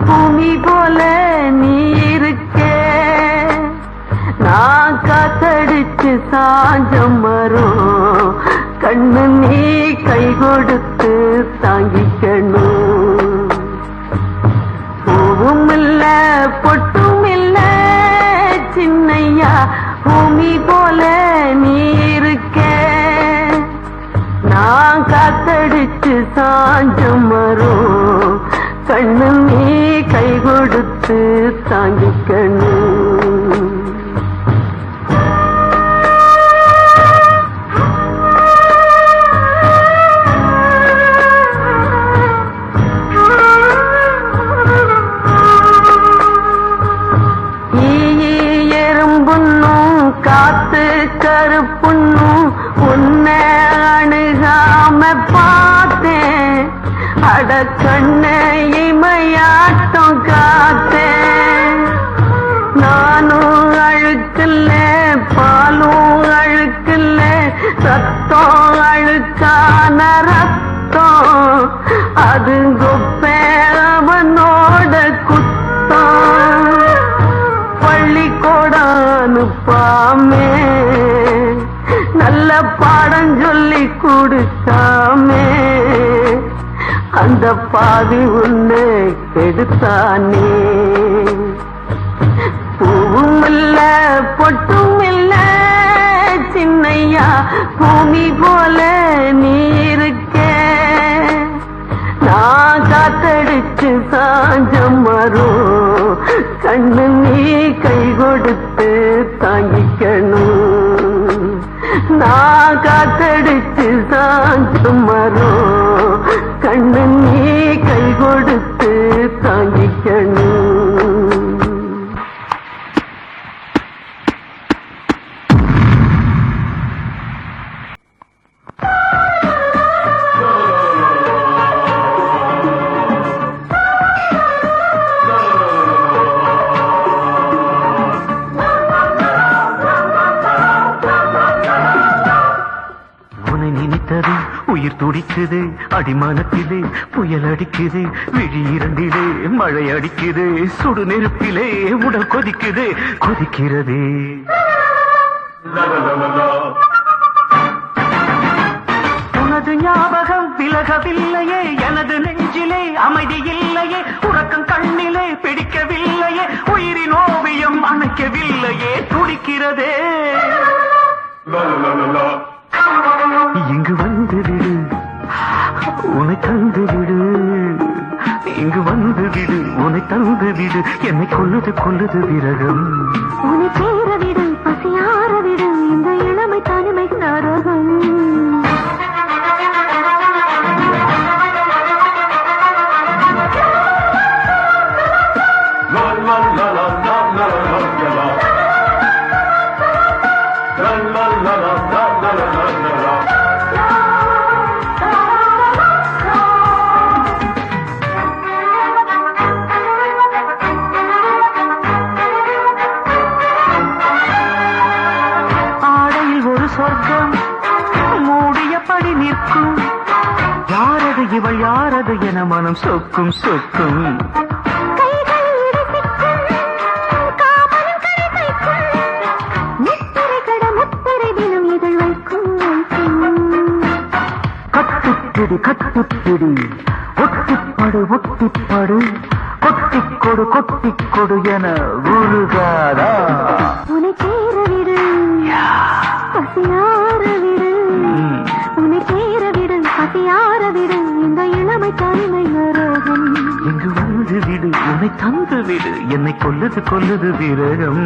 பூமி போல நீ இருக்கே. நான் காத்தடிச்சு சாஞ்சம் வரும் கண்ணு நீ கை கொடுத்து தாங்கிக்கணும். பூவும் இல்ல பொட்டும் இல்ல சின்னையா பூமி போல நீ இருக்கே. நான் காத்தடிச்சு சாஞ்சம் வரும் கண்ணு நீ கை கொடுத்து தாங்கிக்கணும். காத்து கருப்புன்னும் உன்னை அணுகாம பார்த்தேன். அட கண்ணை இமையாட்டம் காத்தேன். நானும் அழுக்கல்ல பாலும் அழுக்கல்ல ரத்தம் அழுக்கான ரத்தம் அது கொப்பே அவனோட குத்தம். பள்ளிக்கூடம் அனுப்பாமே நல்ல பாடம் சொல்லி கொடுத்தாமே அந்த பாதி உன்னை கெடுத்தானே. பூவும் இல்ல பொட்டும் இல்ல சின்னையா பூமி போல நீ இருக்கே. நான் காத்தடிச்சு சாஞ்சம் வரும் கண்ணு நீ கை கொடுத்து தாங்கிக்கணும். நான் காத்தடிச்சு சாஞ்சம் வரும் கண்ணு நீ கை கொடுத்து தாங்கிக்கணும். உயிர் துடிக்குது அடிமானத்திலே புயல் அடிக்குது விழி இரண்டிலே மழை அடிக்குது சுடு நெருப்பிலே உடல் கொதிக்குது கொதிக்கிறது. உனது ஞாபகம் விலகவில்லையே எனது நெஞ்சிலே அமைதி இல்லையே உறக்கம் கண்ணிலே பிடிக்கவில்லையே உயிரின் ஓவியம் அணைக்கவில்லையே துடிக்கிறதே. இங்கு வந்து விடு உன்னை தந்து விடு. இங்கு வந்து விடு உன்னை தந்து விடு. என்னை கொல்லுது கொல்லுது விரகம். உன்னை சேர விடு பசியார விடு இந்த இளமை தனிமை நரகம். சொர்க்கம் மூடியபடி நிற்கும் யாரது இவள் யாரது என மனம் சொக்கும் சொக்கும். கட்டுப்பிடி கட்டுப்பிடி ஒட்டிப்படு ஒட்டிப்படு கொட்டிக்கொடு கொட்டிக்கொடு என உருகாதா. உன்னை சேர விடு பசியார விடு. உன்னை சேர விடு பசியார விடு இந்த இளமை தனிமை நரகம். இங்கு வந்து விடு உன்னை தந்து விடு என்னை கொல்லுது கொல்லுது விரகம்.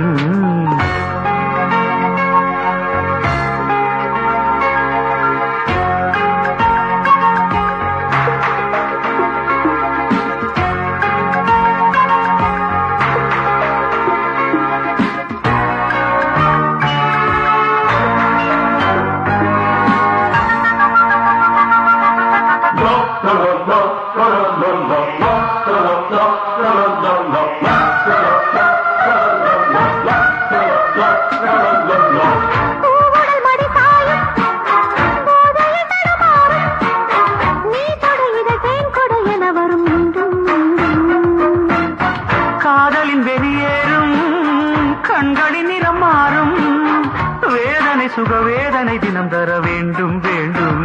தண்டனை தினம் தர வேண்டும் வேண்டும்.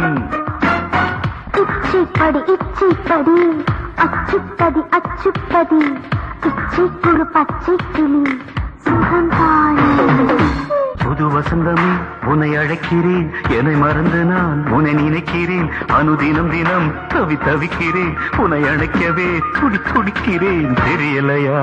இச்சிப்படி இச்சிப்படி அச்சுப்பதி அச்சுப்பதி இச்சிக்குழு பச்சை கிளி சுகந்தானே. புது வசந்தமே உன்னை அழைக்கிறேன், என்னை மறந்து நான் உன்னை நினைக்கிறேன். அனுதினம் தினம் தவிக்கிறேன், உன்னை அழைக்கவே துடிக்கிறேன். தெரியலையா?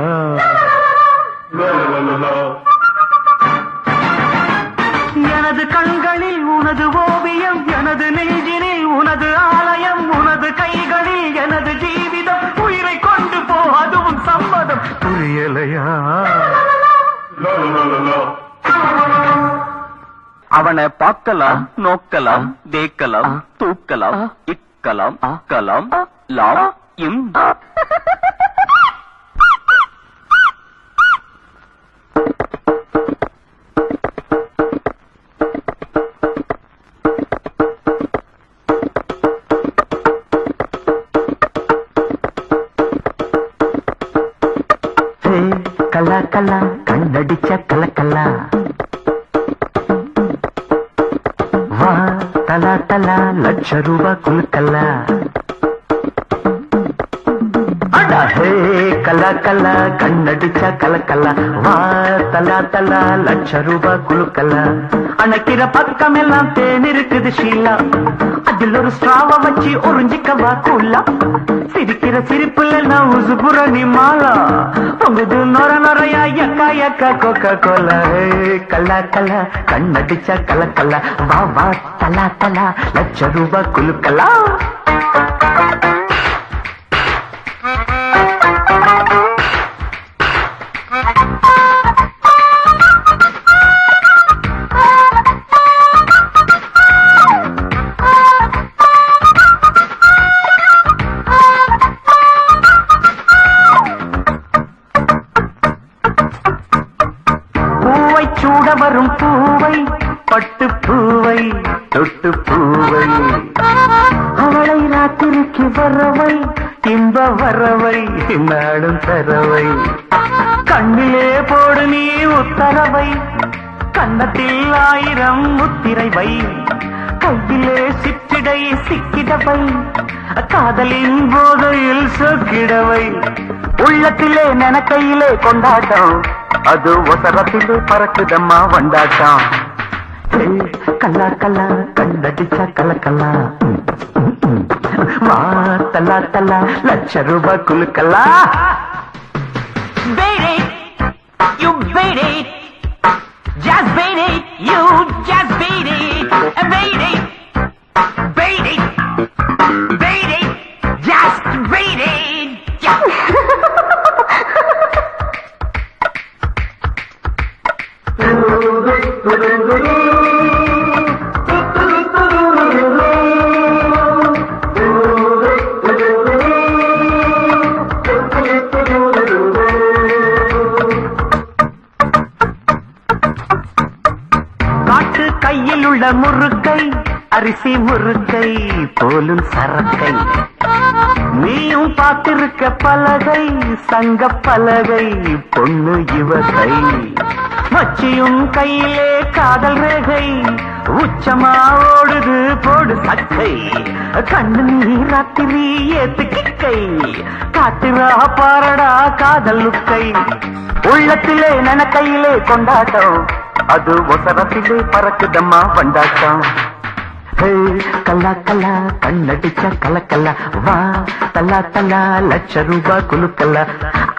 எனது கண்களில் உனது ஓவியம், எனது நெஞ்சினில் உனது ஆலயம், உனது கைகளில் எனது ஜீவிதம். உயிரை கொண்டு போ, அதுவும் சம்மதம். புரியலையா? அவனை பார்க்கலாம், நோக்கலாம், தேக்கலாம், தூக்கலாம், இக்கலாம், கலாம், லாம், இம். கலா கலா கண்ணடிச்ச கலக்கல்லா, வா தலா தலா லட்ச ரூபா குலுக்கல்லா. ஹே கலா கலா கண்ணடிச்ச கலக்கல்லா, வா தலா தலா லட்ச ரூபா குலுக்கல்லா. அணைக்கிற பக்கம் எல்லாம் தேன் இருக்குது ஷீலா, அதில் ஒரு ஸ்ட்ராவ வச்சு உறிஞ்சிக்கவா கூலா. சிரிக்கிற சிரிப்புல நான் உசுபுரணி மாலா, பொங்குது நொர நொறையா யக்கா யக்கா கோகா கோலா. கல்லா கல்லா கண்ணடிச்ச கலக்கல்லா, வா வா தலா தலா லட்ச ரூபா குலுக்கலா. சூட வரும் பூவை, பட்டு பூவை, தொட்டு பூவை, அவளை ராத்திரிக்கு வரவை, இன்ப வரவை, நாடும் தரவை. கண்ணிலே போடு நீ உத்தரவை, கன்னத்தில் 1000 முத்திரை வை, கையிலே சிற்றிடை சிக்கிடவை, காதலின் போதையில் சொக்கிடவை. உள்ளத்திலே நனக்கையிலே கொண்டாட்டம், அது ஒசரத்திலே பறக்குதம்மா வண்டாட்டம். கல்லா கல்லா கண்ணடிச்ச கலக்கல்லா, வா தலா தலா லட்ச ரூபா குலுக்கல்லா. Beat it, you beat it, just beat it, you just beat it, beat it, beat it, beat it, just beat it. காட்டு கையில் உள்ள முறுக்கை, அரிசி முறுக்கை போலும் சரக்கை, நீயும் பார்த்திருக்க பலகை, சங்க பலகை பொண்ணு இவகை. மச்சியும் கையிலே காதல் ரேகை, உச்சமா ஓடுது போடு சக்கை. கண்ணு நீ ராத்திரி ஏத்து கிக்கை, காட்டுறா பாரடா காதல் லுக்கை. உள்ளத்திலே நனக்கையிலே கொண்டாட்டம், அது ஒசரத்திலே பறக்குதம்மா வண்டாட்டம். கல்லா கல்லா கண்ணடிச்ச கலக்கல்லா, வா தலா தலா லட்ச ரூபா குலுக்கல்லா.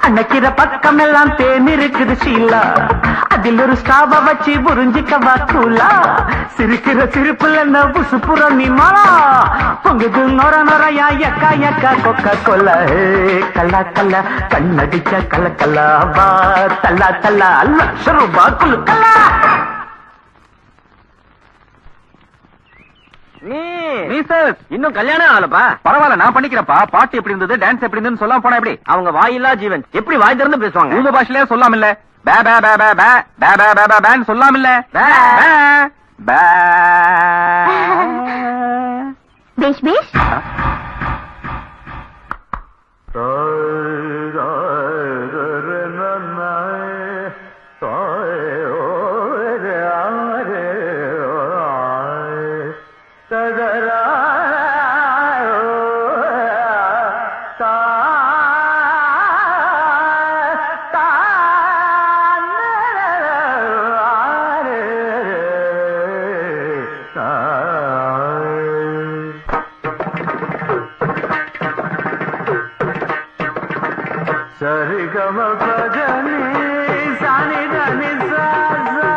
அணைக்கிற பக்கம் எல்லாம் தேன் இருக்குது ஷீலா, அதில் ஒரு ஸ்டாவ வச்சு புரிஞ்சிக்கவா கூலா. சிரிக்கிற சிரிப்புல நபுசு புறணி மாலா, பொங்குது நொர நொறையா யக்கா யக்கா கொக்கா கொல்லா. கல்லா கல்லா கண்ணடிச்ச கலக்கல்லா, வா தலா தலா லட்ச ரூபா குலுக்கல்லா. இன்னும் கல்யாணம் ஆகலப்பா. பரவாயில்ல, நான் பண்ணிக்கிறப்பா. பாட்டு எப்படி இருந்தது, டான்ஸ் எப்படி இருந்ததுன்னு சொல்லாம போனா எப்படி? அவங்க வாயில்லா ஜீவன், எப்படி வாய் திறந்து பேசுவாங்க? உங்க பாஷையிலே சொல்லாம இல்ல, பே பே பே பே பே பே பே பே பே பேன்னு சொல்லாம இல்ல. பே பே. பேஷ் பேஷ். சரிகம பதனி சானி தனி சாசா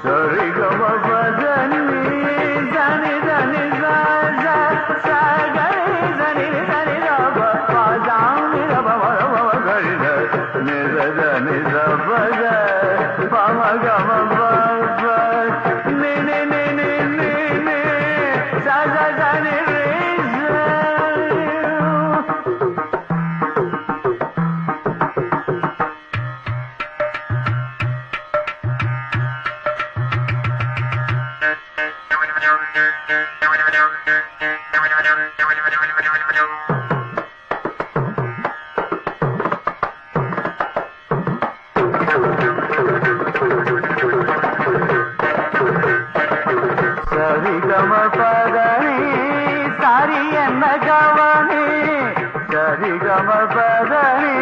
சரிகம பதனி சானி தனி சாசா சாகரி தனி தனி ரப பாசாமி ரப மரப கரித நிரத நிரபத பமகம பப நி நி நி நி நி நி சாசா தனி சரிகம பதனி சாரி என்ன கவனி சரிகம பதனி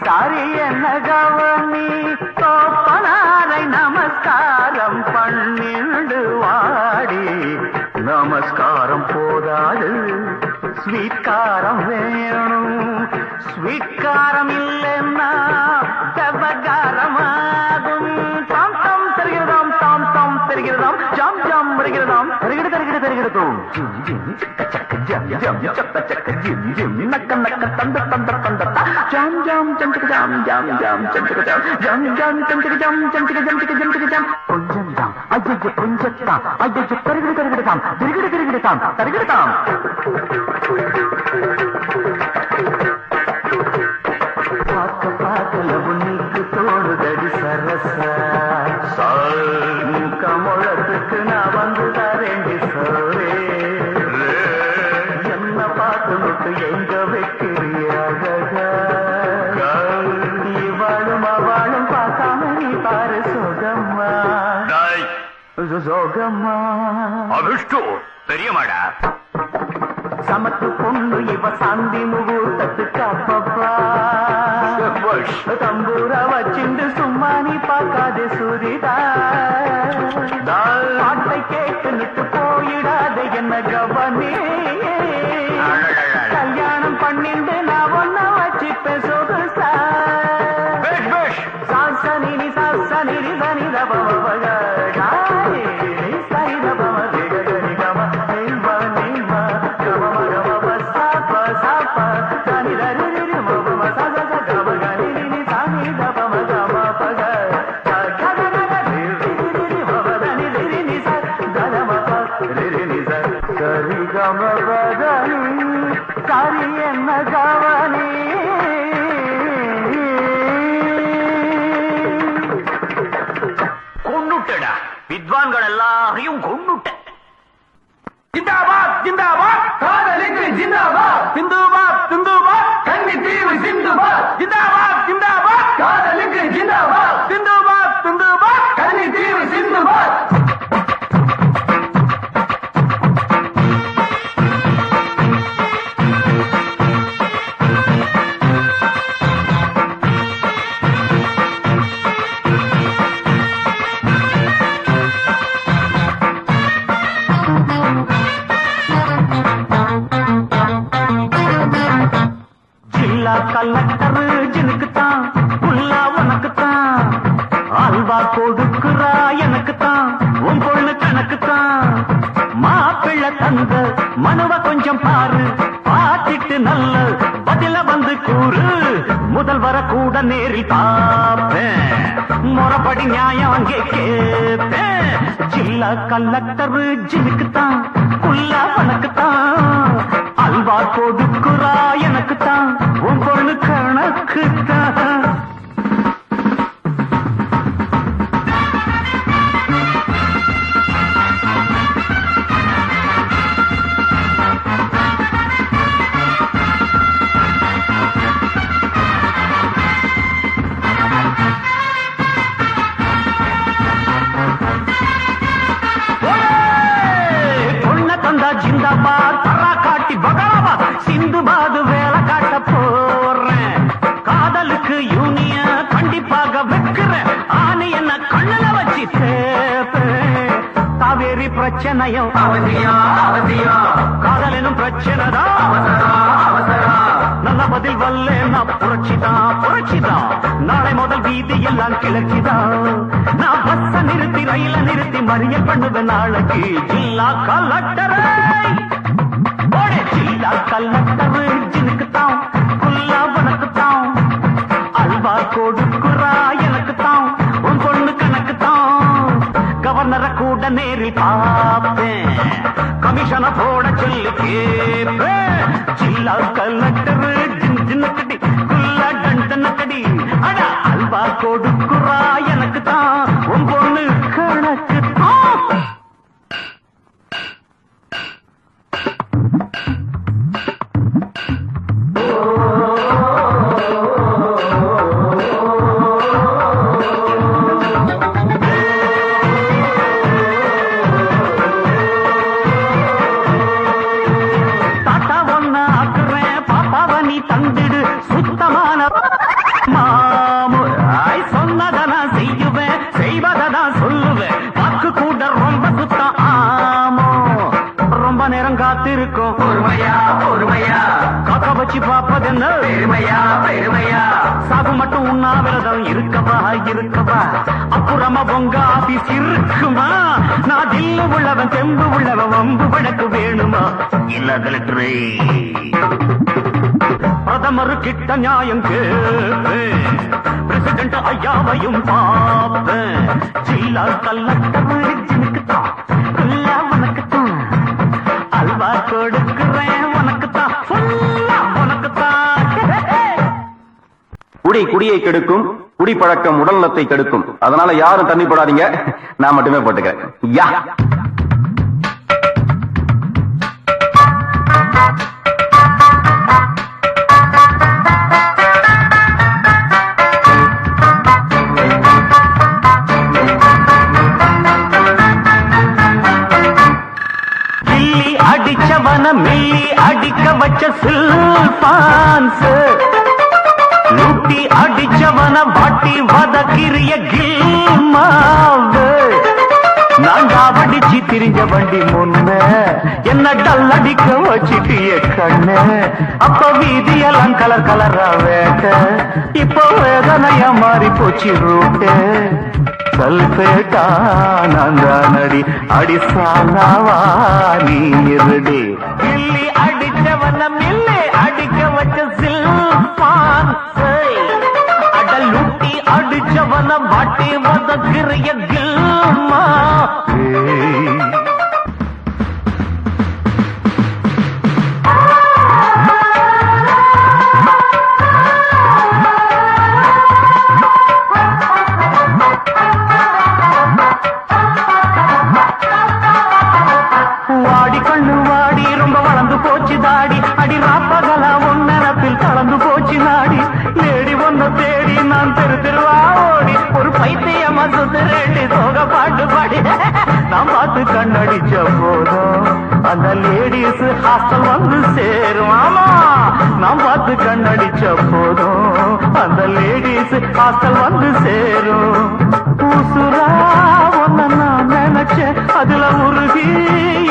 சாரி என்ன கவனி கோப்பனாரை நமஸ்காரம் பண்ணிடு வாடி நமஸ்காரம் போதாது ஸ்வீட்காரம் வேணும் ஸ்வீட்காரம் இல்லைன்னா தவகாரமாகும் தாம் தாம் தருகிறதாம் தாம் தாம் தருகிறதாம் ஜாம் ஜாம் வருகிறதாம் தருகிடு தருகிடு தருகிறதும் ஜம் ஜம் சக்க சக்க ஜிம் ஜிம் நக்க நக்க தந்த தந்த தந்த ஜாம் ஜாம் ஜம்சிக ஜாம் ஜாம் ஜாம் ஜம்சிக ஜாம் ஜாம் ஜாம் ஜம்சிக ஜாம் ஜம்சிக ஜம்சிக ஜம்சிக ஜாம் கொஞ்சம் தாம் ஐயோ கொஞ்சம் தாம் ஐயோ தருகிடு தருகிடு தாம் தருகிடு தருகிடு தாம் தருகிடு தாம் பார்க்க பார்க்கல உன்னிக்கு தோடுதடி சரசா முக்கமுழத்துக்கு நான் வந்து தரேண்டி சோரே என்ன பார்த்து முட்டு எங்க வைக்கிறியாக இவாளும் அவளும் பார்க்காம நீ பாரு சோகம்மா சோகம்மா அபிஷ்டு தெரியுமாடா சமத்து பொண்ணு இவ சாந்தி முகூர்த்தத்துக்கு அப்பப்பா தம்பூர வச்சிண்டு சும்மா நீ பார்க்காதே சுரிதா பாட்டை கேட்டுனுட்டு போயிடாத என்ன கவனி கல்யாணம் பண்ணிண்டு நான் ஒன்ன வச்சிப்பேன் சொகுசா சாசனி சாசனி தனி தபம சரி தபம திகரி கம நில்வ நில்வ கம கம சாப்ப சாப்ப தனி தரி மபம சத கம கனி நி சானி தபம கம பக சரி கம பதனி சரி என்ன கவனி கொண்டுட்டடா வித்வான்கள் எல்லாரையும் கொண்டுட்ட ஜிந்தாபாத் ஜிந்தாபாத் காதலுக்கு ஜிந்தாபாத் சிந்துபாத் சிந்துபாத் கன்னி தீவு சிந்துபாத் ஜிந்தாபாத் ஜிந்தாபாத் காதலுக்கு ஜிந்தாபாத் சிந்துபாத் சிந்துபாத் கன்னி தீவு சிந்துபாத் ஜில்லா கலெக்டர் ஜினுக்குத்தான் புல்லா உனக்குத்தான் அல்வா கொடுக்குறா எனக்குத்தான் உன் பொண்ணு கணக்குத்தான் மாப்பிள்ளை தந்த மனுவ கொஞ்சம் பாரு பார்த்துட்டு நல்ல பதில வந்து கூறு முதல்வர கூட நேரில் பார்ப்பேன் முறைப்படி நியாயம் அங்கே கேட்பேன் ஜில்லா கலெக்டர் ஜினுக்குத்தான் புல்லா உனக்குத்தான் அல்வா கொடுக்குறா எனக்குத்தான் உன் பொண்ணு கணக்குத்தான் பொண்ண தந்தா ஜிந்தாபாத் தரா காட்டி பகலாபாத் சிந்துபாது வேலை காட்ட போறேன் காதலுக்கு யூனிய கண்டிப்பாக வைக்கிறேன் ஆனை என்ன கண்ணுல வச்சு தேப்பேன் காவேரி பிரச்சனையும் அவசியம் அவசியம் காதலனும் பிரச்சனைதான் அவசரம் அவசரம் நல்ல பதில் வல்லேன்னா புரட்சிதான் நாளை முதல் வீதி எல்லாம் கிளர்ச்சிதான் நான் பஸ்ஸ நிறுத்தி ரயில நிறுத்தி மறியல் பண்ணுவேன் நாளைக்கு ஜில்லா கலெக்டரை ஜில்லா கலெக்டரு ஜினுக்குத்தான் குல்லா வனக்குத்தான் அல்வா கொடுக்குறா எனக்குத்தான் உன் பொண்ணு கணக்குத்தான் கவர்னரை கூட நேரில் பார்ப்பேன் கமிஷனை போட சொல்லி கேட்பேன் ஜில்லா கலெக்டரு ஜின்னுக்கடி குல்லா டண்டனக்கடி அட அல்வா கொடுக்குறா எனக்குத்தான் உன் பொண்ணு கணக்குத்தான் தந்திடு சுத்தமான மாமுராய் சொன்னதனா செய்யுவேன் செய்வதான் சொல்லுவேன் வாக்கு கூட ரொம்ப சுத்தம் ஆமோ ரொம்ப நேரம் காத்திருக்கும் பொறுமையா பொறுமையா காக்க வச்சு பார்ப்பதென்ன பெருமையா பெருமையா சாகு மட்டும் உண்ணாவிரதம் இருக்கவா அப்புறமா பொங்க ஆபீஸ் இருக்குமா நான் தில்லு உள்ளவன் தெம்பு உள்ளவன் வம்பு வழக்கு வேணுமா இல்ல கலெக்டரே பிரதமரு கிட்ட நியாயம் கேட்பேன் பிரசிடென்ட் ஐயாவையும் பார்ப்பேன் ஜில்லா கலெக்டர் ஜினுக்குத்தான் குல்லா உனக்குத்தான் அல்வா கொடுக்கிறேன் உனக்குத்தான் உனக்குத்தான் குடியை கெடுக்கும் குடிப்பழக்கம் உடல் நலத்தை கெடுக்கும். அதனால யாரும் தண்ணி போடாதீங்க, நான் மட்டுமே போட்டுக்கிறேன். யா கில்லி அடிச்சவன மில்லி அடிக்க வச்ச சில்பான்ஸ் லூட்டி அடிச்சவன வாட்டி வதக்கிறிய கில்மாவு நான்டா வடிச்சு திரிஞ்ச வண்டி முன்ன என்ன டல் அடிக்க வச்சிட்டிய கண்ணு அப்ப வீதியெல்லாம் கலர் கலரா வேட்ட இப்போ வேதனைய மாறி போச்சு ரூட்டு சல்பேட்டா நடி அடிசாலாவா நீ இருடி கில்லி அடிச்சவன மில்லி அடிக்க வச்ச சில்பான்ஸை அடலூட்டி அடிச்சவன வாட்டி வதக்கிறிய கில்மா வாடி கண்ணு வாடி ரொம்ப வளர்ந்து போச்சு தாடி அடி ராப்பகலா ஒன்னப்பில் கலந்து போச்சு நாடி லேடி ஒன்ன தேடி நான் தெரு தெருவா ஓடி ஒரு பைத்தியமா சுத்துறேண்டி சோக பாட்டு பாடி நான் பார்த்து கண்ணடிச்ச போதும் அந்த லேடிஸ் ஹாஸ்டல் வந்து சேரும். ஆமா நான் பார்த்து கண்ணடிச்ச போதும் அந்த லேடிஸ் ஹாஸ்டல் வந்து சேரும். உசுரா ஒன்ன நான் நினைச்சேன் அதுல உருகி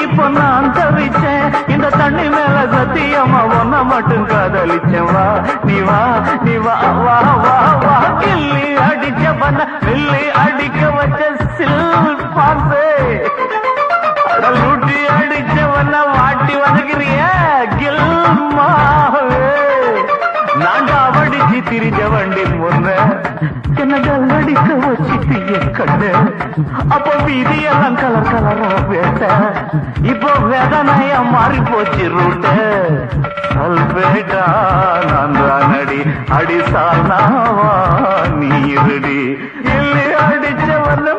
இப்ப நான் தவிச்சேன் இந்த தண்ணி மேல சத்தியமா ஒன்ன மட்டும் காதலிச்சேன். வா நீ வா நீ வா வா வா வா கில்லி அடிச்ச பண்ண கில்லி அடிக்க வச்ச சில்பான்ஸே லூட்டி அடிச்சவன வாட்டி வதக்கிறிய கில்மாவே நான்டா வடிச்சு திரிஞ்ச வண்டி முன்ன என்னடல் அடிக்க வச்சிட்டிய கண்ணு அப்போ வீதியெல்லாம் கலர் கலரா வேட்ட இப்போ வேதனைய மாறி போச்சு ரூட்டு சல்பேட்டா நடி அடிசாலாவா நீ இருடி இல்லை அடிச்சவன